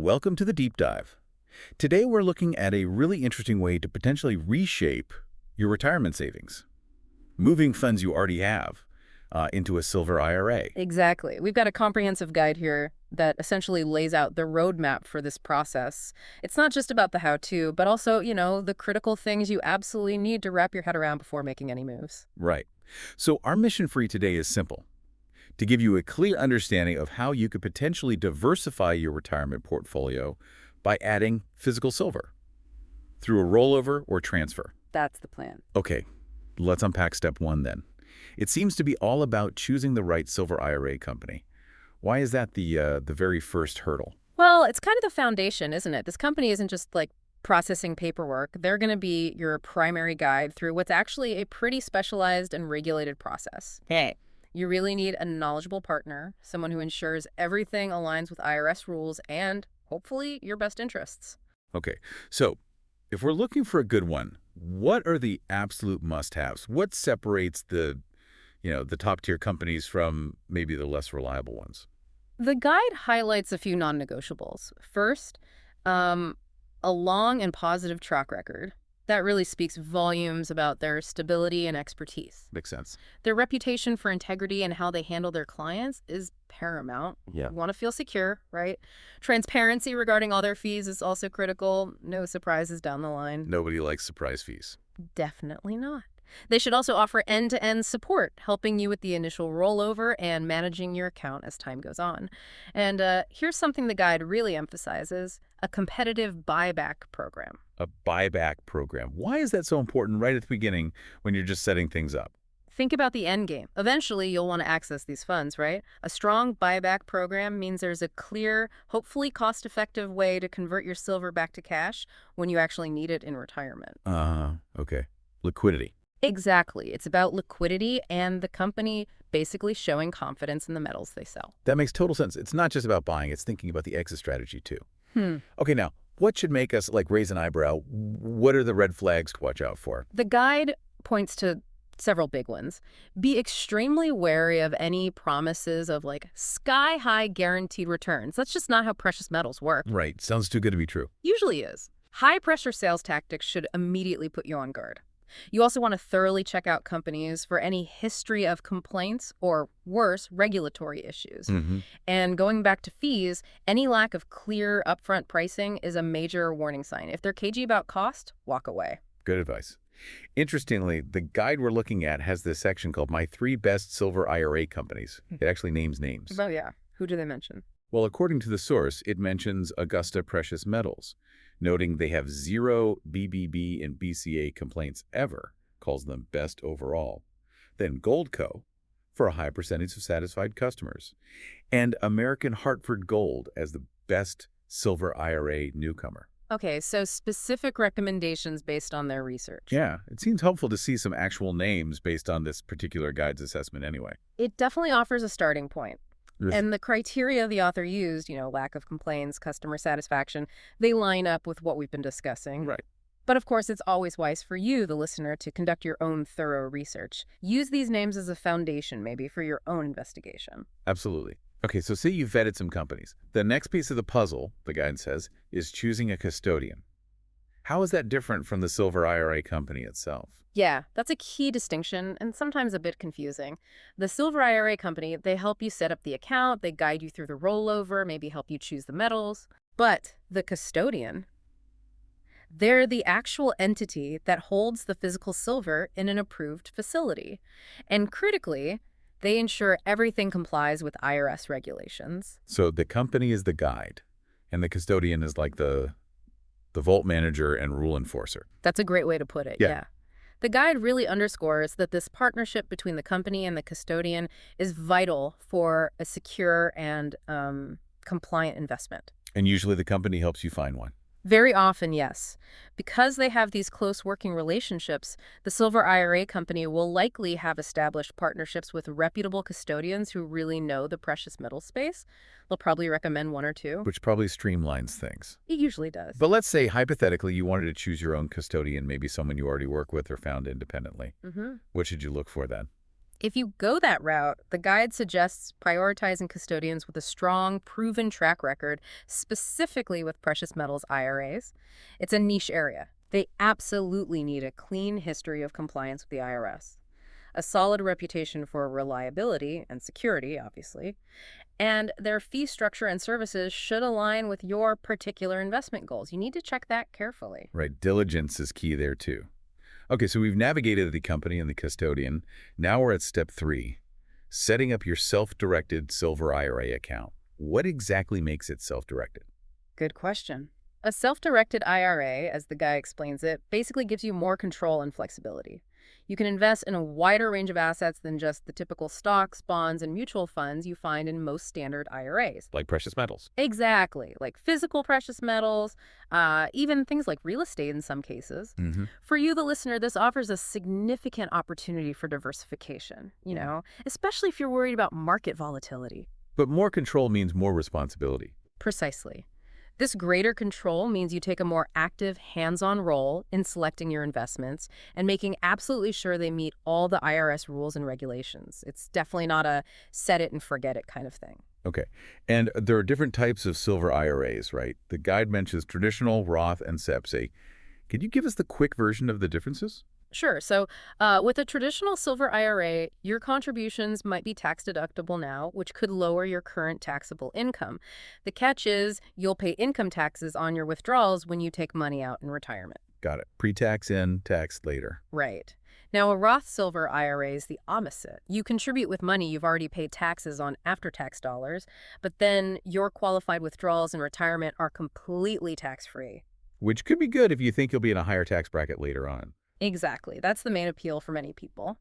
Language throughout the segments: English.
Welcome to the deep dive. Today we're looking at a really interesting way to potentially reshape your retirement savings, moving funds you already have into a Silver IRA. Exactly. We've got a comprehensive guide here that essentially lays out the roadmap for this process. It's not just about the how-to, but also, the critical things you absolutely need to wrap your head around before making any moves. Right. So our mission for you today is simple: to give you a clear understanding of how you could potentially diversify your retirement portfolio by adding physical silver through a rollover or transfer. That's the plan. Okay, let's unpack step one then. It seems to be all about choosing the right Silver IRA company. Why is that the very first hurdle? Well, it's kind of the foundation, isn't it? This company isn't just like processing paperwork. They're going to be your primary guide through what's actually a pretty specialized and regulated process. Hey. You really need a knowledgeable partner, someone who ensures everything aligns with IRS rules and, hopefully, your best interests. Okay, so if we're looking for a good one, what are the absolute must-haves? What separates the top-tier companies from maybe the less reliable ones? The guide highlights a few non-negotiables. First, a long and positive track record. That really speaks volumes about their stability and expertise. Makes sense. Their reputation for integrity and how they handle their clients is paramount. Yeah. You want to feel secure, right? Transparency regarding all their fees is also critical. No surprises down the line. Nobody likes surprise fees. Definitely not. They should also offer end-to-end support, helping you with the initial rollover and managing your account as time goes on. And here's something the guide really emphasizes: a competitive buyback program. A buyback program. Why is that so important right at the beginning when you're just setting things up? Think about the end game. Eventually, you'll want to access these funds, right? A strong buyback program means there's a clear, hopefully cost-effective way to convert your silver back to cash when you actually need it in retirement. Okay. Liquidity. Exactly. It's about liquidity and the company basically showing confidence in the metals they sell. That makes total sense. It's not just about buying, it's thinking about the exit strategy too. Okay, now, what should make us raise an eyebrow? What are the red flags to watch out for? The guide points to several big ones. Be extremely wary of any promises of sky-high guaranteed returns. That's just not how precious metals work. Right. Sounds too good to be true. Usually is. High-pressure sales tactics should immediately put you on guard. You also want to thoroughly check out companies for any history of complaints or, worse, regulatory issues. And going back to fees, any lack of clear upfront pricing is a major warning sign. If they're cagey about cost, walk away. Good advice. Interestingly, the guide we're looking at has this section called My 3 Best Silver IRA Companies. It actually names names. Oh, yeah. Who do they mention? Well, according to the source, it mentions Augusta Precious Metals, noting they have 0 BBB and BCA complaints ever, calls them best overall. Then Goldco, for a high percentage of satisfied customers. And American Hartford Gold as the best Silver IRA newcomer. Okay, so specific recommendations based on their research. Yeah, it seems helpful to see some actual names based on this particular guide's assessment anyway. It definitely offers a starting point. And the criteria the author used, lack of complaints, customer satisfaction, they line up with what we've been discussing. Right. But of course, it's always wise for you, the listener, to conduct your own thorough research. Use these names as a foundation, maybe, for your own investigation. Absolutely. Okay, so say you've vetted some companies. The next piece of the puzzle, the guide says, is choosing a custodian. How is that different from the Silver IRA company itself? Yeah, that's a key distinction and sometimes a bit confusing. The Silver IRA company, they help you set up the account, they guide you through the rollover, maybe help you choose the metals. But the custodian, they're the actual entity that holds the physical silver in an approved facility. And critically, they ensure everything complies with IRS regulations. So the company is the guide, and the custodian is like the vault manager and rule enforcer. That's a great way to put it, yeah. The guide really underscores that this partnership between the company and the custodian is vital for a secure and compliant investment. And usually the company helps you find one. Very often, yes. Because they have these close working relationships, the Silver IRA company will likely have established partnerships with reputable custodians who really know the precious metal space. They'll probably recommend one or two. Which probably streamlines things. It usually does. But let's say, hypothetically, you wanted to choose your own custodian, maybe someone you already work with or found independently. What should you look for then? If you go that route, the guide suggests prioritizing custodians with a strong, proven track record, specifically with precious metals IRAs. It's a niche area. They absolutely need a clean history of compliance with the IRS, a solid reputation for reliability and security, obviously, and their fee structure and services should align with your particular investment goals. You need to check that carefully. Right, diligence is key there too. Okay, so we've navigated the company and the custodian. Now we're at step 3, setting up your self-directed Silver IRA account. What exactly makes it self-directed? Good question. A self-directed IRA, as the guy explains it, basically gives you more control and flexibility. You can invest in a wider range of assets than just the typical stocks, bonds, and mutual funds you find in most standard IRAs. Like precious metals. Exactly, like physical precious metals, even things like real estate in some cases. For you, the listener, this offers a significant opportunity for diversification, especially if you're worried about market volatility. But more control means more responsibility. Precisely. This greater control means you take a more active, hands-on role in selecting your investments and making absolutely sure they meet all the IRS rules and regulations. It's definitely not a set it and forget it kind of thing. Okay, and there are different types of Silver IRAs, right? The guide mentions traditional, Roth, and SEPs. Could you give us the quick version of the differences? Sure. So with a traditional Silver IRA, your contributions might be tax deductible now, which could lower your current taxable income. The catch is you'll pay income taxes on your withdrawals when you take money out in retirement. Got it. Pre-tax in, tax later. Right. Now, a Roth Silver IRA is the opposite. You contribute with money you've already paid taxes on after-tax dollars, but then your qualified withdrawals in retirement are completely tax-free. Which could be good if you think you'll be in a higher tax bracket later on. Exactly. That's the main appeal for many people.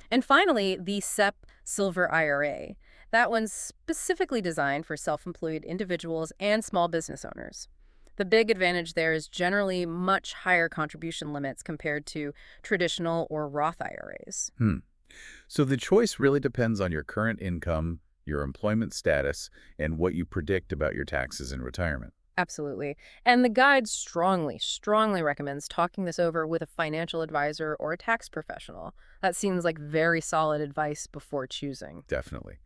And finally, the SEP Silver IRA. That one's specifically designed for self-employed individuals and small business owners. The big advantage there is generally much higher contribution limits compared to traditional or Roth IRAs. So the choice really depends on your current income, your employment status, and what you predict about your taxes in retirement. Absolutely. And the guide strongly, strongly recommends talking this over with a financial advisor or a tax professional. That seems like very solid advice before choosing. Definitely.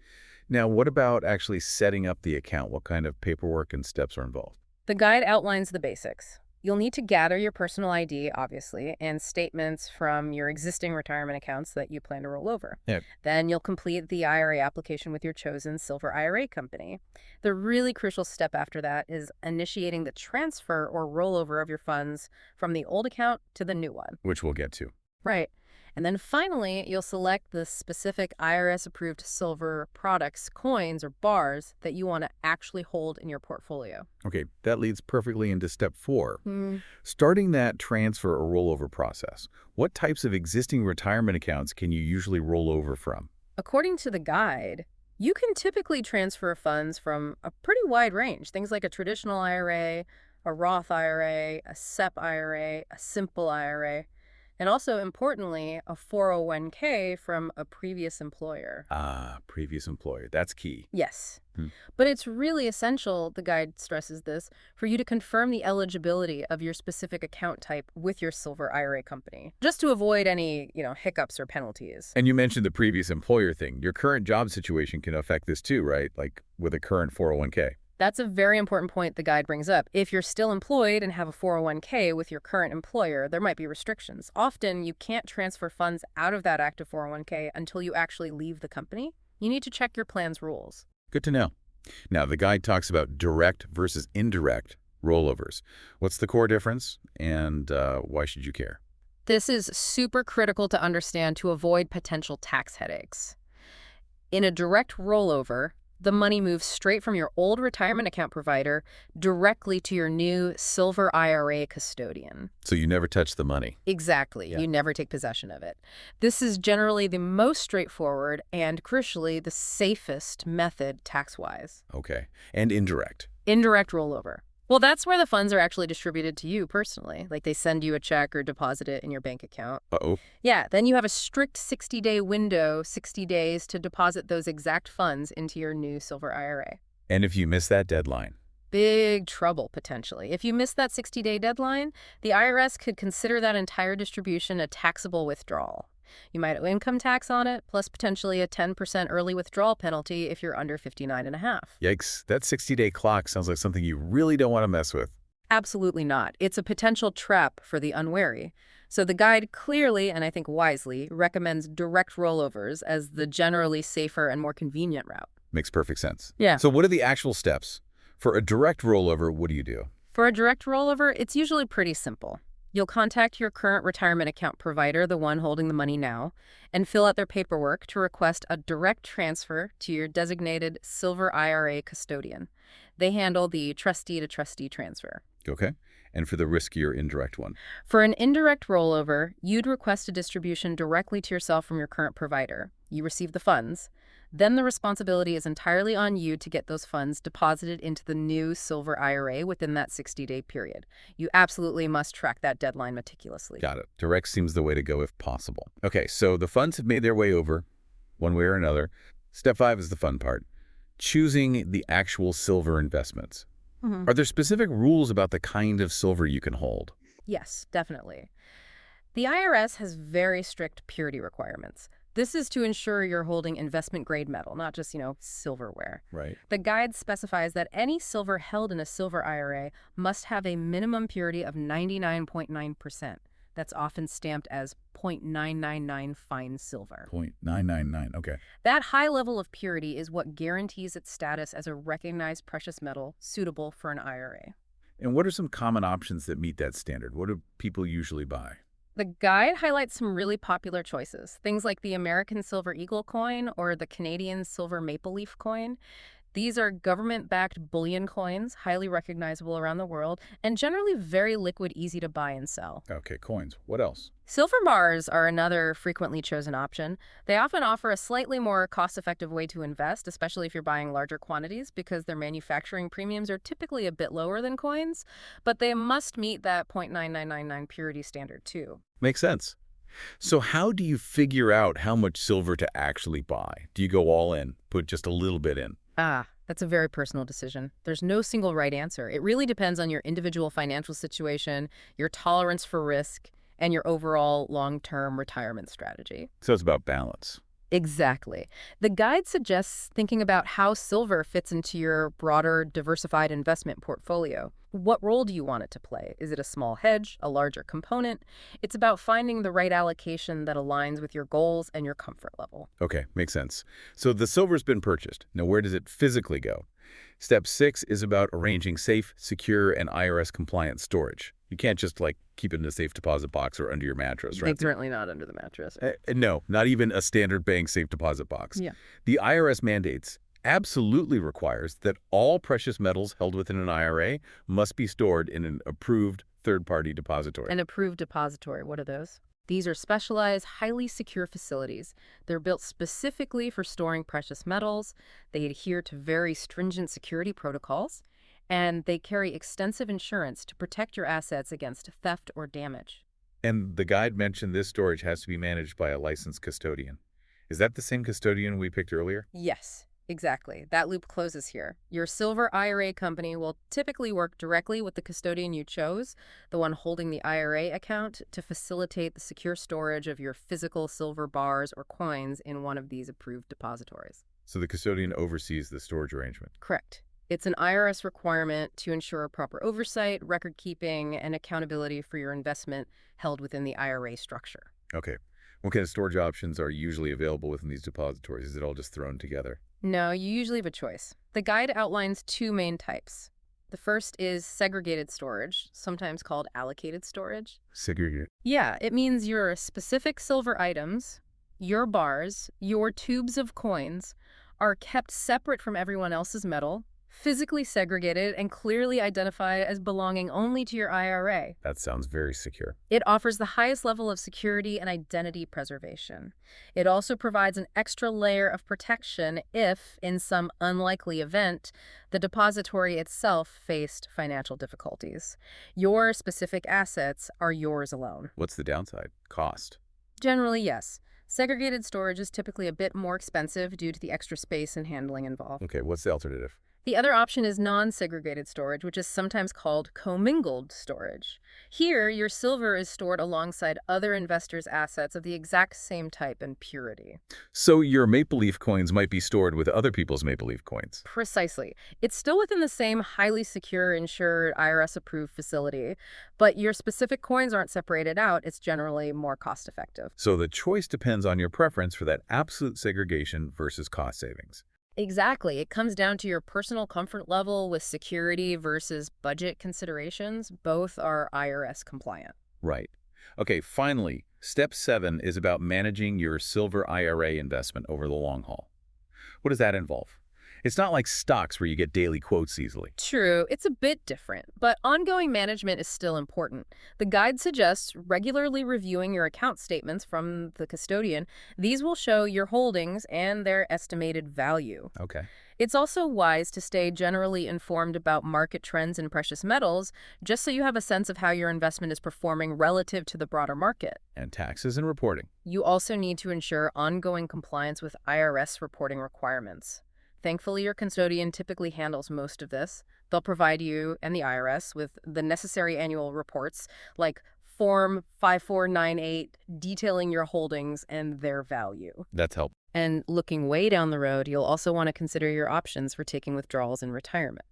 Now, what about actually setting up the account? What kind of paperwork and steps are involved? The guide outlines the basics. You'll need to gather your personal ID, obviously, and statements from your existing retirement accounts that you plan to roll over. Yep. Then you'll complete the IRA application with your chosen Silver IRA company. The really crucial step after that is initiating the transfer or rollover of your funds from the old account to the new one. Which we'll get to. Right. And then finally, you'll select the specific IRS-approved silver products, coins, or bars that you want to actually hold in your portfolio. Okay, that leads perfectly into step 4. Starting that transfer or rollover process, what types of existing retirement accounts can you usually roll over from? According to the guide, you can typically transfer funds from a pretty wide range. Things like a traditional IRA, a Roth IRA, a SEP IRA, a simple IRA, and also, importantly, a 401k from a previous employer. Previous employer. That's key. Yes. But it's really essential, the guide stresses this, for you to confirm the eligibility of your specific account type with your Silver IRA company, just to avoid any, hiccups or penalties. And you mentioned the previous employer thing. Your current job situation can affect this too, right? Like with a current 401k. That's a very important point the guide brings up. If you're still employed and have a 401k with your current employer, there might be restrictions. Often, you can't transfer funds out of that active 401k until you actually leave the company. You need to check your plan's rules. Good to know. Now, the guide talks about direct versus indirect rollovers. What's the core difference, and why should you care? This is super critical to understand to avoid potential tax headaches. In a direct rollover, the money moves straight from your old retirement account provider directly to your new Silver IRA custodian. So you never touch the money. Exactly. Yeah. You never take possession of it. This is generally the most straightforward and, crucially, the safest method tax-wise. Okay. And indirect. Indirect rollover. Well, that's where the funds are actually distributed to you personally. Like they send you a check or deposit it in your bank account. Uh-oh. Yeah, then you have a strict 60-day window, 60 days to deposit those exact funds into your new Silver IRA. And if you miss that deadline? Big trouble, potentially. If you miss that 60-day deadline, the IRS could consider that entire distribution a taxable withdrawal. You might owe income tax on it, plus potentially a 10% early withdrawal penalty if you're under 59 and a half. Yikes, that 60-day clock sounds like something you really don't want to mess with. Absolutely not. It's a potential trap for the unwary. So the guide clearly, and I think wisely, recommends direct rollovers as the generally safer and more convenient route. Makes perfect sense. Yeah. So what are the actual steps? For a direct rollover, what do you do? For a direct rollover, it's usually pretty simple. You'll contact your current retirement account provider, the one holding the money now, and fill out their paperwork to request a direct transfer to your designated Silver IRA custodian. They handle the trustee-to-trustee transfer. Okay. And for the riskier indirect one? For an indirect rollover, you'd request a distribution directly to yourself from your current provider. You receive the funds. Then the responsibility is entirely on you to get those funds deposited into the new Silver IRA within that 60-day period. You absolutely must track that deadline meticulously. Got it. Direct seems the way to go if possible. Okay, so the funds have made their way over, one way or another. Step 5 is the fun part. Choosing the actual silver investments. Are there specific rules about the kind of silver you can hold? Yes, definitely. The IRS has very strict purity requirements. This is to ensure you're holding investment-grade metal, not just, silverware. Right. The guide specifies that any silver held in a silver IRA must have a minimum purity of 99.9%. That's often stamped as 0.999 fine silver. 0.999, okay. That high level of purity is what guarantees its status as a recognized precious metal suitable for an IRA. And what are some common options that meet that standard? What do people usually buy? The guide highlights some really popular choices, things like the American Silver Eagle coin or the Canadian Silver Maple Leaf coin. These are government-backed bullion coins, highly recognizable around the world, and generally very liquid, easy to buy and sell. Okay, coins. What else? Silver bars are another frequently chosen option. They often offer a slightly more cost-effective way to invest, especially if you're buying larger quantities, because their manufacturing premiums are typically a bit lower than coins, but they must meet that 0.9999 purity standard too. Makes sense. So how do you figure out how much silver to actually buy? Do you go all in, put just a little bit in? That's a very personal decision. There's no single right answer. It really depends on your individual financial situation, your tolerance for risk, and your overall long-term retirement strategy. So it's about balance. Exactly. The guide suggests thinking about how silver fits into your broader, diversified investment portfolio. What role do you want it to play? Is it a small hedge, a larger component? It's about finding the right allocation that aligns with your goals and your comfort level. Okay, makes sense. So the silver's been purchased. Now where does it physically go? Step 6 is about arranging safe, secure, and IRS-compliant storage. You can't just, keep it in a safe deposit box or under your mattress, right? Certainly not under the mattress. No, not even a standard bank safe deposit box. Yeah. The IRS mandates absolutely requires that all precious metals held within an IRA must be stored in an approved third-party depository. An approved depository, what are those? These are specialized, highly secure facilities. They're built specifically for storing precious metals. They adhere to very stringent security protocols, and they carry extensive insurance to protect your assets against theft or damage. And the guide mentioned this storage has to be managed by a licensed custodian. Is that the same custodian we picked earlier? Yes, exactly. That loop closes here. Your Silver IRA company will typically work directly with the custodian you chose, the one holding the IRA account, to facilitate the secure storage of your physical silver bars or coins in one of these approved depositories. So the custodian oversees the storage arrangement. Correct. It's an IRS requirement to ensure proper oversight, record keeping, and accountability for your investment held within the IRA structure. Okay. What kind of storage options are usually available within these depositories? Is it all just thrown together? No, you usually have a choice. The guide outlines two main types. The first is segregated storage, sometimes called allocated storage. Segregated. Yeah, it means your specific silver items, your bars, your tubes of coins, are kept separate from everyone else's metal, physically segregated, and clearly identified as belonging only to your IRA. That sounds very secure. It offers the highest level of security and identity preservation. It also provides an extra layer of protection if, in some unlikely event, the depository itself faced financial difficulties. Your specific assets are yours alone. What's the downside? Cost. Generally, yes. Segregated storage is typically a bit more expensive due to the extra space and handling involved. Okay, what's the alternative? The other option is non-segregated storage, which is sometimes called commingled storage. Here, your silver is stored alongside other investors' assets of the exact same type and purity. So your Maple Leaf coins might be stored with other people's Maple Leaf coins. Precisely. It's still within the same highly secure, insured, IRS-approved facility, but your specific coins aren't separated out. It's generally more cost-effective. So the choice depends on your preference for that absolute segregation versus cost savings. Exactly. It comes down to your personal comfort level with security versus budget considerations. Both are IRS compliant. Right. Okay, finally, step 7 is about managing your Silver IRA investment over the long haul. What does that involve? It's not like stocks where you get daily quotes easily. True, it's a bit different, but ongoing management is still important. The guide suggests regularly reviewing your account statements from the custodian. These will show your holdings and their estimated value. Okay. It's also wise to stay generally informed about market trends in precious metals, just so you have a sense of how your investment is performing relative to the broader market. And taxes and reporting. You also need to ensure ongoing compliance with IRS reporting requirements. Thankfully, your custodian typically handles most of this. They'll provide you and the IRS with the necessary annual reports, like Form 5498, detailing your holdings and their value. That's helpful. And looking way down the road, you'll also want to consider your options for taking withdrawals in retirement.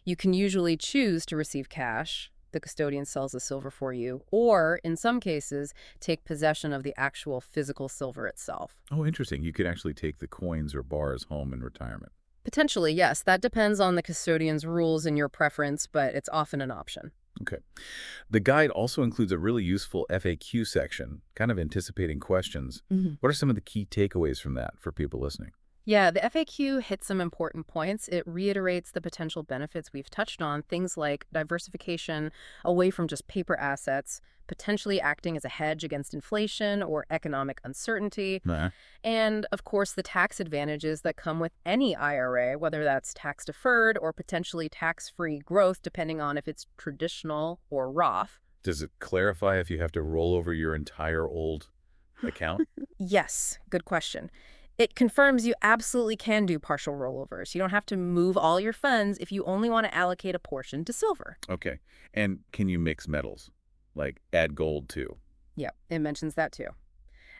You can usually choose to receive cash. The custodian sells the silver for you, or in some cases, take possession of the actual physical silver itself. Oh, interesting. You could actually take the coins or bars home in retirement. Potentially, yes. That depends on the custodian's rules and your preference, but it's often an option. Okay. The guide also includes a really useful FAQ section, kind of anticipating questions. What are some of the key takeaways from that for people listening? Yeah, the FAQ hits some important points. It reiterates the potential benefits we've touched on, things like diversification away from just paper assets, potentially acting as a hedge against inflation or economic uncertainty, Nah. and, of course, the tax advantages that come with any IRA, whether that's tax-deferred or potentially tax-free growth, depending on if it's traditional or Roth. Does it clarify if you have to roll over your entire old account? Yes, good question. It confirms you absolutely can do partial rollovers. You don't have to move all your funds if you only want to allocate a portion to silver. Okay. And can you mix metals? Like add gold too? Yeah, it mentions that too.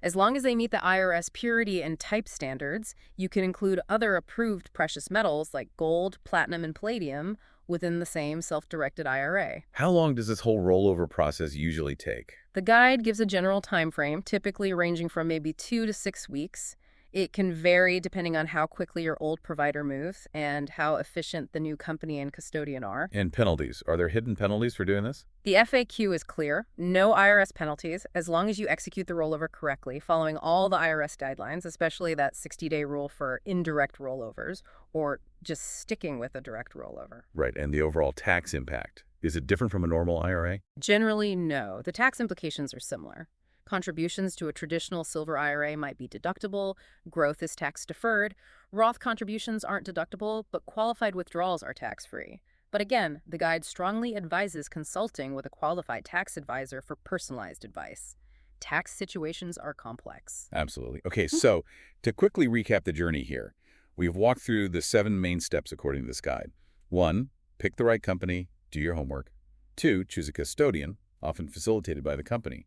As long as they meet the IRS purity and type standards, you can include other approved precious metals like gold, platinum, and palladium within the same self-directed IRA. How long does this whole rollover process usually take? The guide gives a general time frame, typically ranging from maybe 2 to 6 weeks. It can vary depending on how quickly your old provider moves and how efficient the new company and custodian are. And penalties. Are there hidden penalties for doing this? The FAQ is clear. No IRS penalties as long as you execute the rollover correctly, following all the IRS guidelines, especially that 60-day rule for indirect rollovers, or just sticking with a direct rollover. Right. And the overall tax impact. Is it different from a normal IRA? Generally, no. The tax implications are similar. Contributions to a traditional silver IRA might be deductible. Growth is tax-deferred. Roth contributions aren't deductible, but qualified withdrawals are tax-free. But again, the guide strongly advises consulting with a qualified tax advisor for personalized advice. Tax situations are complex. Absolutely. Okay, so to quickly recap the journey here, we've walked through the 7 main steps according to this guide. 1, pick the right company, do your homework. 2, choose a custodian, often facilitated by the company.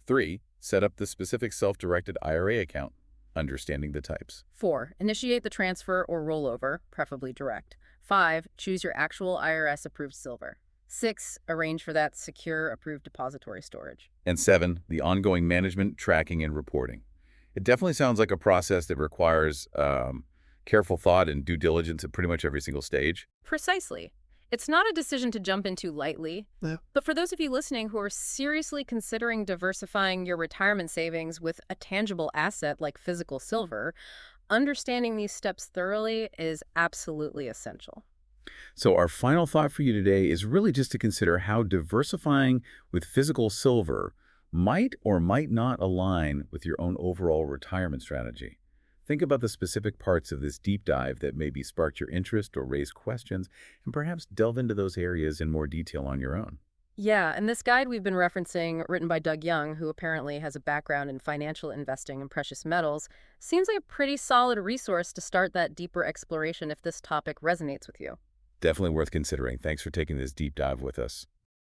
3, set up the specific self-directed IRA account, understanding the types. 4, initiate the transfer or rollover, preferably direct. 5, choose your actual IRS-approved silver. 6, arrange for that secure approved depository storage. And 7, the ongoing management, tracking, and reporting. It definitely sounds like a process that requires careful thought and due diligence at pretty much every single stage. Precisely. It's not a decision to jump into lightly, No. but for those of you listening who are seriously considering diversifying your retirement savings with a tangible asset like physical silver, understanding these steps thoroughly is absolutely essential. So our final thought for you today is really just to consider how diversifying with physical silver might or might not align with your own overall retirement strategy. Think about the specific parts of this deep dive that maybe sparked your interest or raised questions, and perhaps delve into those areas in more detail on your own. Yeah, and this guide we've been referencing, written by Doug Young, who apparently has a background in financial investing in precious metals, seems like a pretty solid resource to start that deeper exploration if this topic resonates with you. Definitely worth considering. Thanks for taking this deep dive with us.